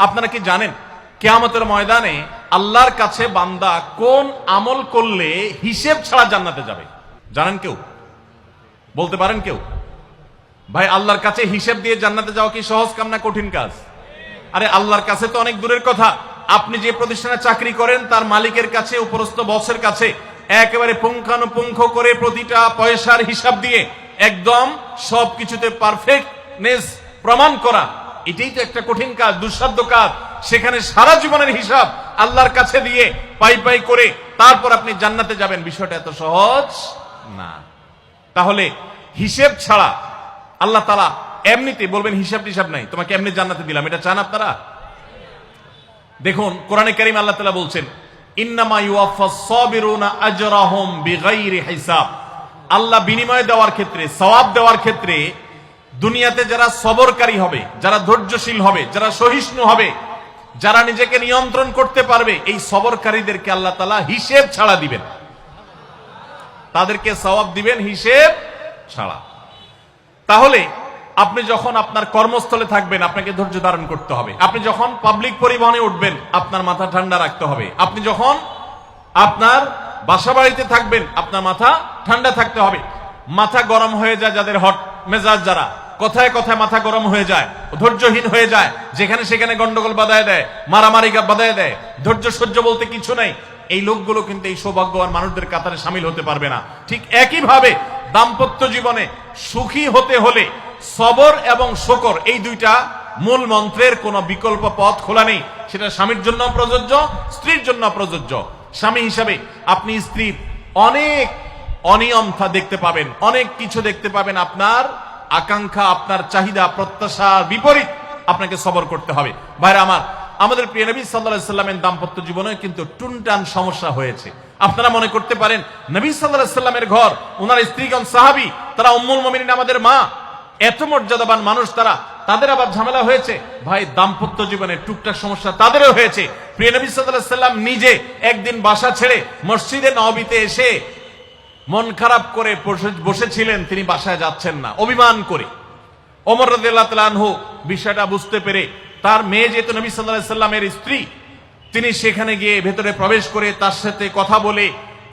আপনারা কি জানেন কিয়ামতের ময়দানে আল্লাহর কাছে বান্দা কোন আমল করলে হিসেব ছাড়া জান্নাতে যাবে? জানেন কেউ? বলতে পারেন কেউ? ভাই, আল্লাহর কাছে হিসেব দিয়ে জান্নাতে যাওয়া কি সহজ কাম না কঠিন কাজ? আরে আল্লাহর কাছে তো অনেক দূরের কথা। আপনি যে প্রতিষ্ঠানে চাকরি করেন তার মালিকের কাছে, উপরস্থ বসের কাছে একেবারে পুঙ্খানুপুঙ্খ করে প্রতিটা পয়সার হিসাব দিয়ে একদম সবকিছুতে পারফেক্টনেস প্রমাণ করা, এটাই তো একটা কঠিন কাজ, দুঃসাধ্য কাজ। সেখানে সারা জীবনের হিসাব আল্লাহর কাছে দিয়ে পাই পাই করে তারপর আপনি জান্নাতে যাবেন, বিষয়টা এত সহজ না। তাহলে হিসেব ছাড়া আল্লাহ তাআলা এমনিতে বলবেন হিসাব টিসাব নাই, তোমাকে এমনি জান্নাতে দিলাম, এটা চান আপনারা? দেখুন কোরআনে কারীম আল্লাহ তাআলা বলছেন, ইন্নামা ইউওয়াফাস সাবিরুনা আজরাহুম বিগাইরি হিসাব। আল্লাহ বিনিময় দেওয়ার ক্ষেত্রে, সওয়াব দেওয়ার ক্ষেত্রে দুনিয়াতে যারা সবরকারী হবে, যারা ধৈর্যশীল হবে, যারা সহিষ্ণু হবে, যারা নিজেকে নিয়ন্ত্রণ করতে পারবে, এই সবরকারীদেরকে আল্লাহ তাআলা হিসেব ছাড়া দিবেন, তাদেরকে সওয়াব দিবেন হিসেব ছাড়া। তাহলে আপনি যখন আপনার কর্মস্থলে থাকবেন আপনাকে ধৈর্য ধারণ করতে হবে। আপনি যখন পাবলিক পরিবহনে উঠবেন আপনার মাথা ঠান্ডা রাখতে হবে। আপনি যখন আপনার বাসা বাড়িতে থাকবেন আপনার মাথা ঠান্ডা থাকতে হবে। মাথা গরম হয়ে যায় যাদের, হট মেজাজ যারা, কথায় কথায় মাথা গরম হয়ে যায়, ধৈর্যহীন হয়ে যায়, যেখানে সেখানে গন্ডগোল বাধায় দেয়, মারামারি বাধায় দেয়, ধৈর্য সহ্য বলতে কিছু নাই, এই লোকগুলো কিন্তু এই সৌভাগ্যবান মানুষদের কাতারে শামিল হতে পারবে না। ঠিক একইভাবে দাম্পত্য জীবনে সুখী হতে হলে সবর এবং শকর, এই দুইটা মূল মন্ত্রের কোন বিকল্প পথ খোলা নেই। সেটা স্বামীর জন্য প্রযোজ্য, স্ত্রীর জন্য প্রযোজ্য। স্বামী হিসাবে আপনি স্ত্রীর অনেক অনিয়মতা দেখতে পাবেন, অনেক কিছু দেখতে পাবেন, আপনার আকাঙ্ক্ষা, আপনার চাহিদা, প্রত্যাশার বিপরীত, আপনাকে সবর করতে হবে। ভাইরা আমার, আমাদের প্রিয় নবী সাল্লাল্লাহু আলাইহি সাল্লামের দাম্পত্য জীবনে কিন্তু টুনটান সমস্যা হয়েছে। আপনারা মনে করতে পারেন নবী সাল্লাল্লাহু আলাইহি সাল্লামের ঘর, ওনার স্ত্রীগণ সাহাবী, তারা উম্মুল মুমিনিন, আমাদের মা, এত মর্যাদাবান মানুষ তারা, তাদের আবার ঝামেলা হয়েছে। ভাই, দাম্পত্য জীবনে টুকটাক সমস্যা তাদেরও হয়েছে। প্রিয় নবী সাল্লাল্লাহু আলাইহি সাল্লাম নিজে একদিন বাসা ছেড়ে মসজিদে নববীতে এসে মন খারাপ করে বসেছিলেন, তিনি বাসায় যাচ্ছেন না, অভিমান করে। ওমর রাদিয়াল্লাহু তাআলা আনহু বিষয়টা বুঝতে পেরে, তার মেয়ে যেহেতু নবী সাল্লাল্লাহু আলাইহি সাল্লামের স্ত্রী, তিনি সেখানে গিয়ে ভেতরে প্রবেশ করে তার সাথে কথা বলে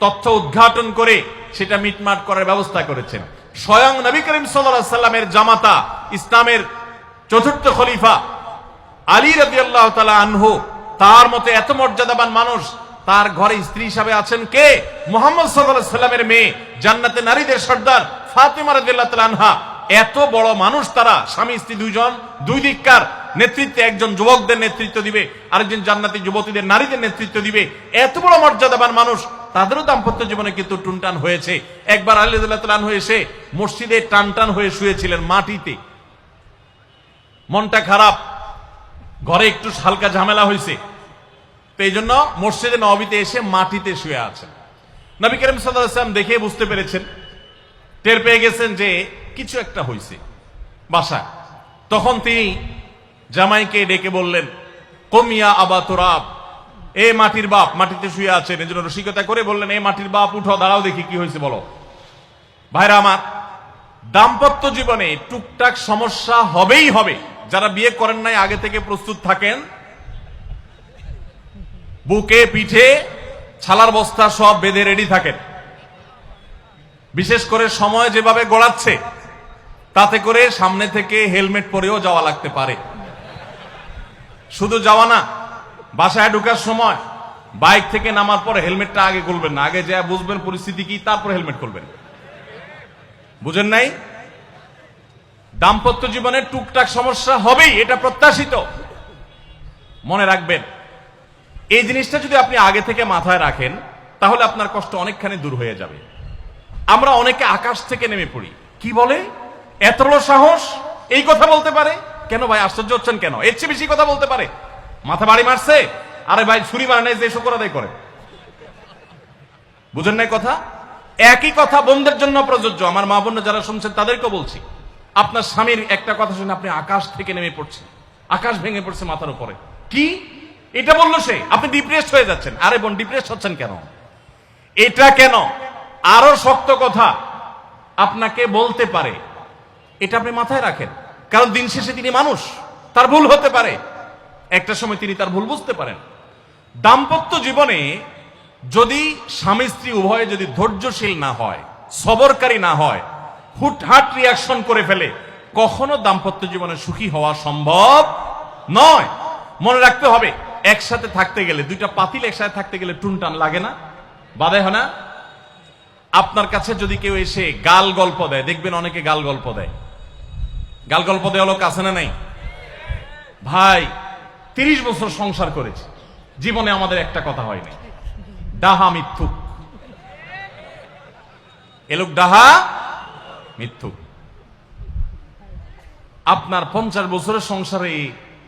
তথ্য উদ্ঘাটন করে সেটা মিটমাট করার ব্যবস্থা করেছেন। স্বয়ং নবী করিম সাল্লাল্লাহু আলাইহি সাল্লামের জামাতা, ইসলামের চতুর্থ খলিফা আলী রাদিয়াল্লাহু তাআলা আনহু, তার মতে এত মর্যাদাবান মানুষ, তার ঘরে স্ত্রী হিসাবে আছেন কে? মুহাম্মদ সাল্লাল্লাহু আলাইহি সাল্লামের মেয়ে, জান্নাতে নারীদের সর্দার ফাতিমা রাদিয়াল্লাহু তাআলা আনহা। এত বড় মানুষ তারা, স্বামী স্ত্রী দুইজন, দুই দিককার নেতৃত্বে, একজন যুবকদের নেতৃত্ব দিবে, আরেকজন জান্নাতি যুবতীদের, নারীদের নেতৃত্ব দিবে। এত বড় মর্যাদাবান মানুষ, তাদেরও দাম্পত্য জীবনে কিন্তু টুনটান হয়েছে। একবার আলী রাদিয়াল্লাহু তাআলা আনহু এসে মসজিদে টানটান হয়ে শুয়েছিলেন মাটিতে, মনটা খারাপ, ঘরে একটু হালকা ঝামেলা হয়েছে, তো এই জন্য মসজিদে নববীতে এসে মাটিতে শুয়ে আছেন। নবী করিম সাল্লাল্লাহু আলাইহি ওয়াসাল্লাম দেখে বুঝতে পেরেছেন, টের পেয়ে গেছেন যে কিছু একটা হয়েছে বাসায়। তখন তিনি জামাইকে ডেকে বললেন, কুম ইয়া আবা তুরাব, এ মাটির বাপ, মাটিতে শুয়ে আছেন, এজন্য রসিকতা করে বললেন, এ মাটির বাপ উঠো, দাঁড়াও দেখি কি হয়েছে বলো। ভাইরা আমার, দাম্পত্য জীবনে টুকটাক সমস্যা হবেই হবে। যারা বিয়ে করেন নাই আগে থেকে প্রস্তুত থাকেন, বুকে পিঠে ছালার বস্তা সব বেঁধে রেডি থাকেন। বিশেষ করে সময় যেভাবে গড়াচ্ছে, তাতে করে সামনে থেকে হেলমেট পরেও যাওয়া লাগতে পারে। শুধু যাওয়া না, বাসায় ঢোকার সময় বাইক থেকে নামার পরে হেলমেটটা আগে খুলবেন না, আগে যা বুঝবেন পরিস্থিতি কি, তারপর হেলমেট খুলবেন। বুঝেন নাই? দাম্পত্য জীবনে টুকটাক সমস্যা হবেই, এটা প্রত্যাশিত। মনে রাখবেন, এই জিনিসটা যদি আপনি আগে থেকে মাথায় রাখেন তাহলে আপনার কষ্ট অনেকখানি দূর হয়ে যাবে। আমরা অনেকে আকাশ থেকে নেমে পড়ি, কি বলে, এত বড় সাহস, এই কথা বলতে পারে কেন? ভাই আশ্চর্য হচ্ছেন কেন? এর চেয়ে বেশি কথা বলতে পারে, মাথা বাড়ি মারছে, আরে ভাই ছুরি মারা নেই যে শুকর আদায় করে। বুঝেন নাই কথা? একই কথা বোনদের জন্য প্রযোজ্য। আমার মা বোন যারা শুনছেন তাদেরকে বলছি, আপনার স্বামীর একটা কথা শুনে আপনি আকাশ থেকে নেমে পড়ছেন, আকাশ ভেঙে পড়ছে মাথার উপরে, কি এটা বললো সে, আপনি ডিপ্রেসড হয়ে যাচ্ছেন। আরে বোন, ডিপ্রেসড হচ্ছেন কেন? এটা কেন? আরো শক্ত কথা আপনাকে বলতে পারে, এটা আপনি মাথায় রাখেন, কারণ দিন শেষে তিনি মানুষ, তার ভুল হতে পারে। একটা সময় তিনি তার ভুল বুঝতে পারেন। দাম্পত্য জীবনে যদি স্বামী স্ত্রী উভয়ে যদি ধৈর্যশীল না হয়, সবরকারী না হয়, হুটহাট রিয়াকশন করে ফেলে, কখনো দাম্পত্য জীবনে সুখী হওয়া সম্ভব নয়। মনে রাখতে হবে, একসাথে থাকতে গেলে, দুইটা পাতিল একসাথে থাকতে গেলে টুনটান লাগে না, বাধে হয় না? আপনার কাছে যদি কেউ এসে গাল গল্প দেয়, দেখবেন অনেকে গাল গল্প দেয়। গাল গল্প দেওয়া লোক আছে না নাই? ভাই 30 বছর সংসার করেছি, জীবনে আমাদের একটা কথা হয়নি। ডাহা মিথ্যুক, এ লোক ডাহা মিথ্যুক। আপনার 50 বছরের সংসারে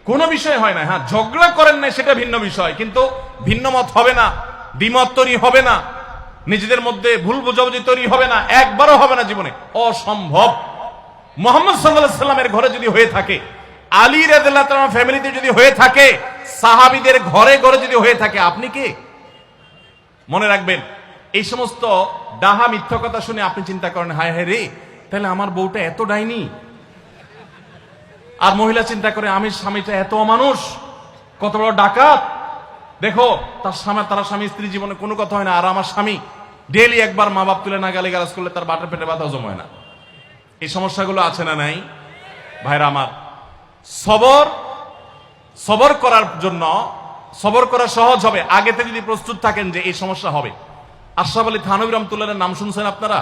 কোনো বিষয় হয় না। হ্যাঁ, ঝগড়া করেন না সেটা ভিন্ন বিষয়, কিন্তু ভিন্ন মত হবে না, দ্বিমত তৈরি হবে না, নিজেদের মধ্যে ভুল বোঝাবুঝি তৈরি হবে না, একবারও হবে না জীবনে, অসম্ভব। মুহাম্মদ সাল্লাল্লাহু আলাইহি সাল্লামের ঘরে যদি হয়ে থাকে, আলী রাদিয়াল্লাহু তাআলা ফ্যামিলিতে যদি হয়ে থাকে, সাহাবীদের ঘরে ঘরে যদি হয়ে থাকে, আপনি কে? মনে রাখবেন, এই সমস্ত ডাহা মিথ্যা কথা শুনে আপনি চিন্তা করেন, হায় হায় রে, তাহলে আমার বউটা এত ডাইনি। আর মহিলা চিন্তা করে, আমি স্বামীটা এত অমানুষ, কত বড় ডাকাত। দেখো তারা স্বামী স্ত্রী জীবনে কোনো কথা হয় না, আর আমার স্বামী ডেইলি একবার মা বাপ তুলে না গালি গালাজ করলে তার বাটার পেটে ব্যথা জমায় না। এই সমস্যাগুলো আছে না নাই? ভাইরা আমার, সবর করার জন্য, সবর করা সহজ হবে আগে থেকে যদি প্রস্তুত থাকেন যে এই সমস্যা হবে। আশরাফ আলী থানভী রাহমাতুল্লাহর নাম শুনছেন আপনারা?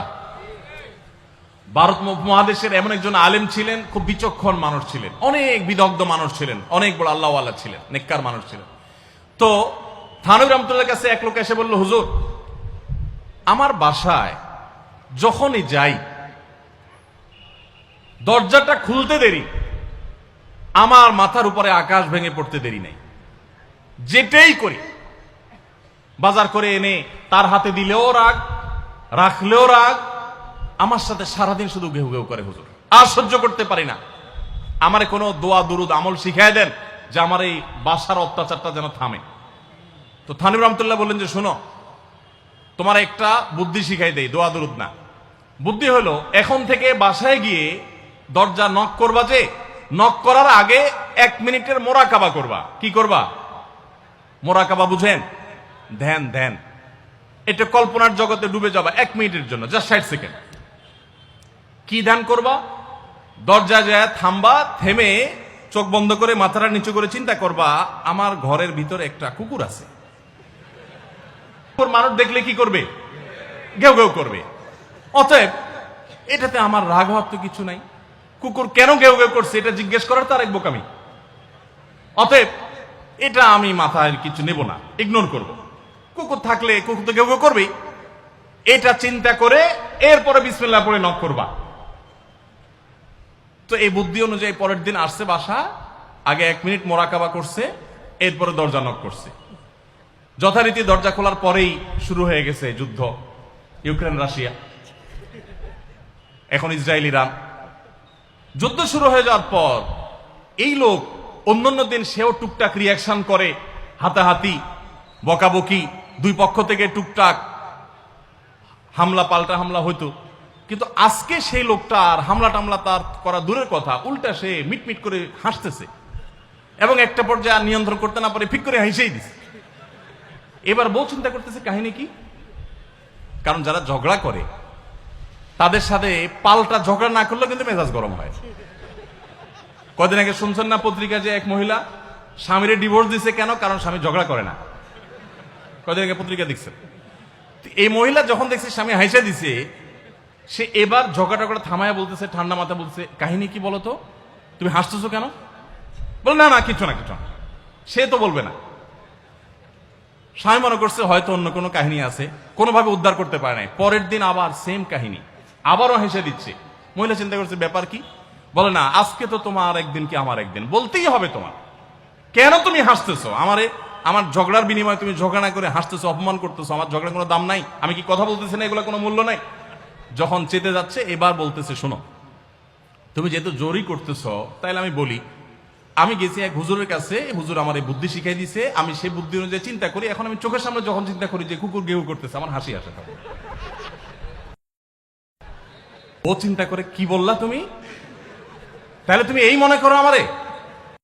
ভারত মহাদেশের এমন একজন আলেম ছিলেন, খুব বিচক্ষণ মানুষ ছিলেন, অনেক বিদগ্ধ মানুষ ছিলেন, অনেক বড় আল্লাহওয়ালা ছিলেন, নেককার মানুষ ছিলেন। তো থানভী রাহমাতুল্লাহর কাছে এক লোক এসে বলল, হুজুর, আমার বাসায় যখনই যাই দরজাটা খুলতে দেরি, আমার মাথার উপরে আকাশ ভেঙে পড়তে দেরি নেই। যেটাই করি, বাজার করে এনে তার হাতে দিলেও রাগ, রাখলেও রাগ, আমার সাথে সারাদিন শুধু ঘেউ ঘেউ করে। হুজুর, আর সহ্য করতে পারি না, আমারে কোনো দোয়া দুরুদ আমল শিখাই দেন যে আমার এই বাসার অত্যাচারটা যেন থামে। তো থানভী রাহমাতুল্লাহ বললেন যে, শোনো, তোমার একটা বুদ্ধি শিখাই দেই, দোয়া দুরুদ না। বুদ্ধি হলো, এখন থেকে বাসায় গিয়ে দরজা নক করবা, যে নক করার আগে 1 মিনিটের মোরাকাবা করবা। কি করবা? মোরাকাবা বুঝেন? ধ্যান। ধ্যান এটা কল্পনার জগতে ডুবে যাবা 1 মিনিটের জন্য, জাস্ট 60 সেকেন্ড। কি ধ্যান করবা? দরজা যায় থামবা, থেমে চোখ বন্ধ করে মাথাটা নিচু করে চিন্তা করবা, আমার ঘরের ভিতরে একটা কুকুর আছে। মানুষ দেখলে কি করবে? ঘেউ ঘেউ করবে। অতএব এটাতে আমার রাগ ভাব তো কিছু নাই, কুকুর কেন ঘেউ ঘেউ করছে এটা জিজ্ঞেস করার তার এক বোকামি। অতএব এটা আমি মাথায় কিছু নেব না, ইগনোর করব। কুকুর থাকলে কুকুর তো ঘেউ ঘেউ করবেই, এটা চিন্তা করে এরপরে বিসমিল্লাহ পড়ে নক করবা। তো এই বুদ্ধি অনুযায়ী পরের দিন আসছে বাসা, আগে 1 মিনিট মোরাকাবা করছে, এরপরে দরজা নক করছে। যথারীতি দরজা খোলার পরেই শুরু হয়ে গেছে যুদ্ধ, ইউক্রেন রাশিয়া, এখন ইসরায়েল ইরান। যুদ্ধ শুরু হয়ে যাওয়ার পর এই লোক অন্যান্য দিন সেও টুকটাক রিয়াকশন করে, হাতাহাতি, বকাবকি, দুই পক্ষ থেকে টুকটাক হামলা পাল্টা হামলা হইতো। কিন্তু আজকে সেই লোকটা আর হামলা টামলা তার করা দূরের কথা, উল্টা সে মিটমিট করে হাসতেছে, এবং একটা পর্যায়ে নিয়ন্ত্রণ করতে না পারে ফিক করে হেসেই দিছে। এবার বউ চিন্তা করতেছে কাহিনী কি? কারণ যারা ঝগড়া করে তাদের সাথে পাল্টা ঝগড়া না করলেও কিন্তু মেজাজ গরম হয়। কদিন আগে শুনছেন না পত্রিকা, যে এক মহিলা স্বামীরে ডিভোর্স দিছে। কেন? কারণ স্বামী ঝগড়া করে না। কদিন আগে পত্রিকা দেখছেন। এই মহিলা যখন দেখছে স্বামী হাইসা দিছে, সে এবার ঝগড়া টগড়া থামায়া বলতেছে, ঠান্ডা মাথা বলছে, কাহিনী কি বলতো, তুমি হাসতেছো কেন? বল না না কিছু না কিছু না। সে তো বলবে না। স্বামী মনে করছে হয়তো অন্য কোনো কাহিনী আছে, কোনোভাবে উদ্ধার করতে পারে নাই। পরের দিন আবার সেম কাহিনী, আবারও হেসে দিচ্ছে। মহিলা চিন্তা করছে ব্যাপার কি? বলে না, আজকে তো তোমার একদিন কি আমার একদিন, বলতেই হবে তোমার। কেন তুমি হাসতেছো? আমার ঝগড়ার বিনিময়ে তুমি ঝগড়া না করে হাসতেছো, অপমান করতেছো। আমার ঝগড়ার কোনো দাম নাই? আমি কি কথা বলতেছি না, এগুলো কোনো মূল্য নাই? যখন চেতে যাচ্ছে এবার বলতেছে, শোনো, তুমি যেহেতু জোরই করতেছো, তাইলে আমি বলি, আমি গেছি এক হুজুরের কাছে, হুজুর আমার এই বুদ্ধি শিখাই দিছে, আমি সেই বুদ্ধি অনুযায়ী চিন্তা করি। এখন আমি চোখের সামনে যখন চিন্তা করি যে কুকুর গেউ করতেছে, আমার হাসি আসে। ও চিন্তা করে, কি বললা তুমি? তাহলে তুমি এই মনে করো আমারে?